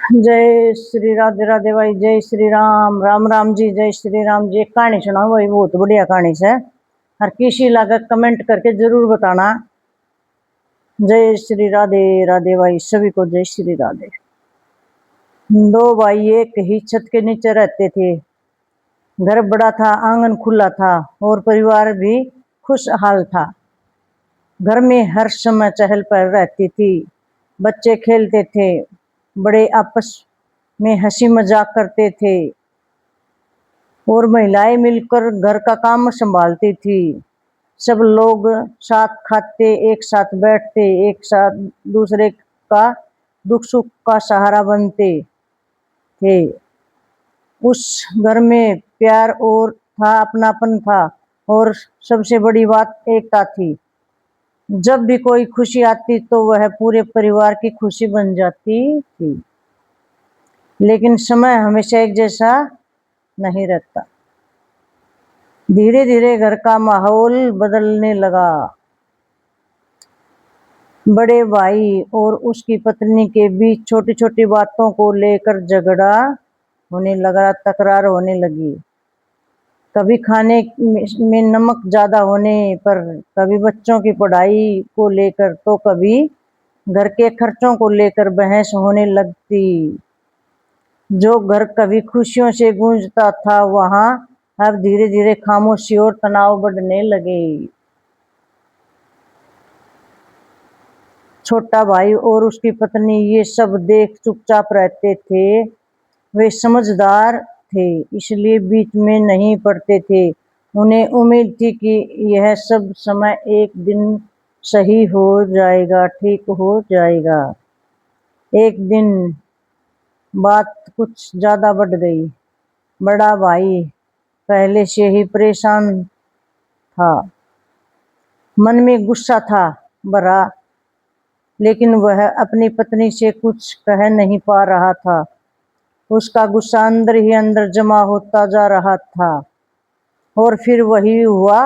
जय श्री राधे राधे भाई। जय श्री राम। राम राम जी। जय श्री राम जी। एक कहानी सुनाओ भाई, बहुत बढ़िया कहानी से। हर किसी लागत कमेंट करके जरूर बताना। जय श्री राधे राधे भाई, सभी को जय श्री राधे। दो भाई एक ही छत के नीचे रहते थे। घर बड़ा था, आंगन खुला था और परिवार भी खुशहाल था। घर में हर समय चहल पहल रहती थी। बच्चे खेलते थे, बड़े आपस में हंसी मजाक करते थे और महिलाएं मिलकर घर का काम संभालती थी। सब लोग साथ खाते, एक साथ बैठते, एक साथ दूसरे का दुख सुख का सहारा बनते थे। उस घर में प्यार और था, अपनापन था और सबसे बड़ी बात एकता थी। जब भी कोई खुशी आती तो वह पूरे परिवार की खुशी बन जाती थी। लेकिन समय हमेशा एक जैसा नहीं रहता। धीरे धीरे घर का माहौल बदलने लगा। बड़े भाई और उसकी पत्नी के बीच छोटी छोटी बातों को लेकर झगड़ा होने लगा, तकरार होने लगी। कभी खाने में नमक ज्यादा होने पर, कभी बच्चों की पढ़ाई को लेकर, तो कभी घर के खर्चों को लेकर बहस होने लगती। जो घर कभी खुशियों से गूंजता था, वहां अब धीरे धीरे खामोशी और तनाव बढ़ने लगे। छोटा भाई और उसकी पत्नी ये सब देख चुपचाप रहते थे। वे समझदार थे, इसलिए बीच में नहीं पड़ते थे। उन्हें उम्मीद थी कि यह सब समय एक दिन सही हो जाएगा, ठीक हो जाएगा। एक दिन बात कुछ ज्यादा बढ़ गई। बड़ा भाई पहले से ही परेशान था, मन में गुस्सा था भरा, लेकिन वह अपनी पत्नी से कुछ कह नहीं पा रहा था। उसका गुस्सा अंदर ही अंदर जमा होता जा रहा था और फिर वही हुआ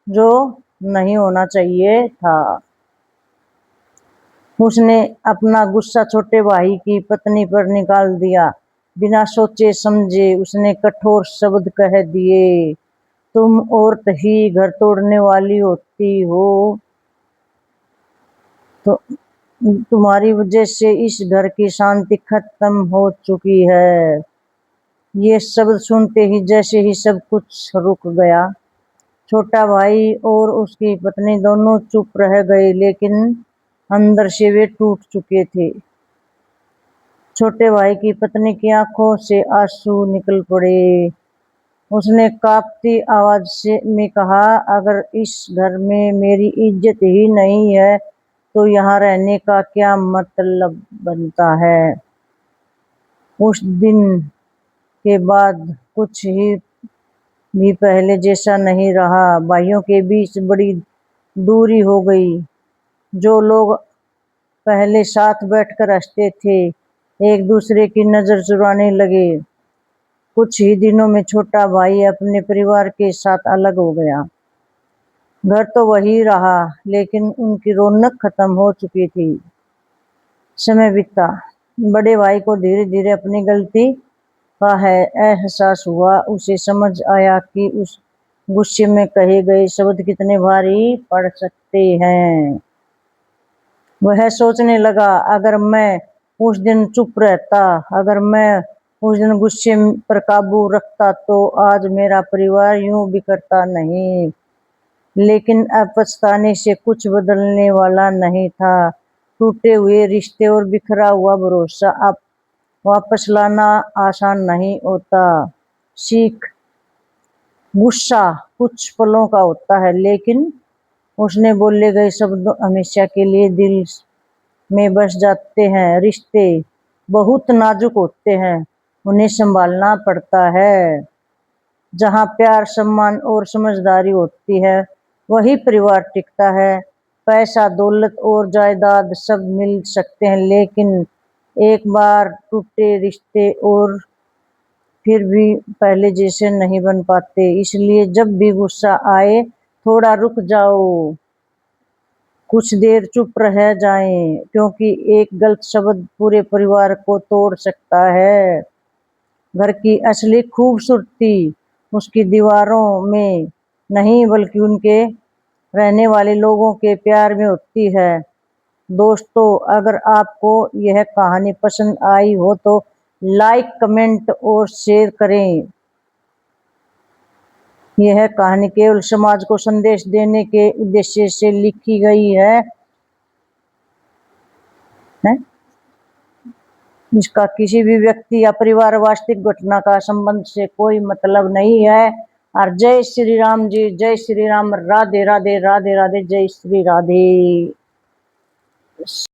जो नहीं होना चाहिए था। उसने अपना गुस्सा छोटे भाई की पत्नी पर निकाल दिया। बिना सोचे समझे उसने कठोर शब्द कह दिए, तुम औरत ही घर तोड़ने वाली होती हो, तो तुम्हारी वजह से इस घर की शांति खत्म हो चुकी है। ये शब्द सुनते ही जैसे ही सब कुछ रुक गया। छोटा भाई और उसकी पत्नी दोनों चुप रह गए, लेकिन अंदर से वे टूट चुके थे। छोटे भाई की पत्नी की आंखों से आंसू निकल पड़े। उसने कांपती आवाज में कहा, अगर इस घर में मेरी इज्जत ही नहीं है तो यहाँ रहने का क्या मतलब बनता है। उस दिन के बाद कुछ ही भी पहले जैसा नहीं रहा। भाइयों के बीच बड़ी दूरी हो गई। जो लोग पहले साथ बैठकर हंसते थे, एक दूसरे की नजर चुराने लगे। कुछ ही दिनों में छोटा भाई अपने परिवार के साथ अलग हो गया। घर तो वही रहा, लेकिन उनकी रौनक खत्म हो चुकी थी। समय बीता। बड़े भाई को धीरे धीरे अपनी गलती का एहसास हुआ। उसे समझ आया कि उस गुस्से में कहे गए शब्द कितने भारी पड़ सकते हैं। वह सोचने लगा, अगर मैं उस दिन चुप रहता, अगर मैं उस दिन गुस्से पर काबू रखता, तो आज मेरा परिवार यूं बिखरता नहीं। लेकिन अब पछताने से कुछ बदलने वाला नहीं था। टूटे हुए रिश्ते और बिखरा हुआ भरोसा अब वापस लाना आसान नहीं होता। सीख। गुस्सा कुछ पलों का होता है, लेकिन उसने बोले गए शब्द हमेशा के लिए दिल में बस जाते हैं। रिश्ते बहुत नाजुक होते हैं, उन्हें संभालना पड़ता है। जहाँ प्यार, सम्मान और समझदारी होती है, वही परिवार टिकता है। पैसा, दौलत और जायदाद सब मिल सकते हैं, लेकिन एक बार टूटे रिश्ते और फिर भी पहले जैसे नहीं बन पाते। इसलिए जब भी गुस्सा आए, थोड़ा रुक जाओ कुछ देर चुप रह जाएं, क्योंकि एक गलत शब्द पूरे परिवार को तोड़ सकता है। घर की असली खूबसूरती उसकी दीवारों में नहीं, बल्कि उनके रहने वाले लोगों के प्यार में होती है। दोस्तों, अगर आपको यह कहानी पसंद आई हो तो लाइक, कमेंट और शेयर करें। यह कहानी केवल समाज को संदेश देने के उद्देश्य से लिखी गई है? इसका किसी भी व्यक्ति या परिवार वास्तविक घटना का संबंध से कोई मतलब नहीं है। और जय श्री राम जी, जय श्री राम, राधे राधे, राधे राधे, जय श्री राधे।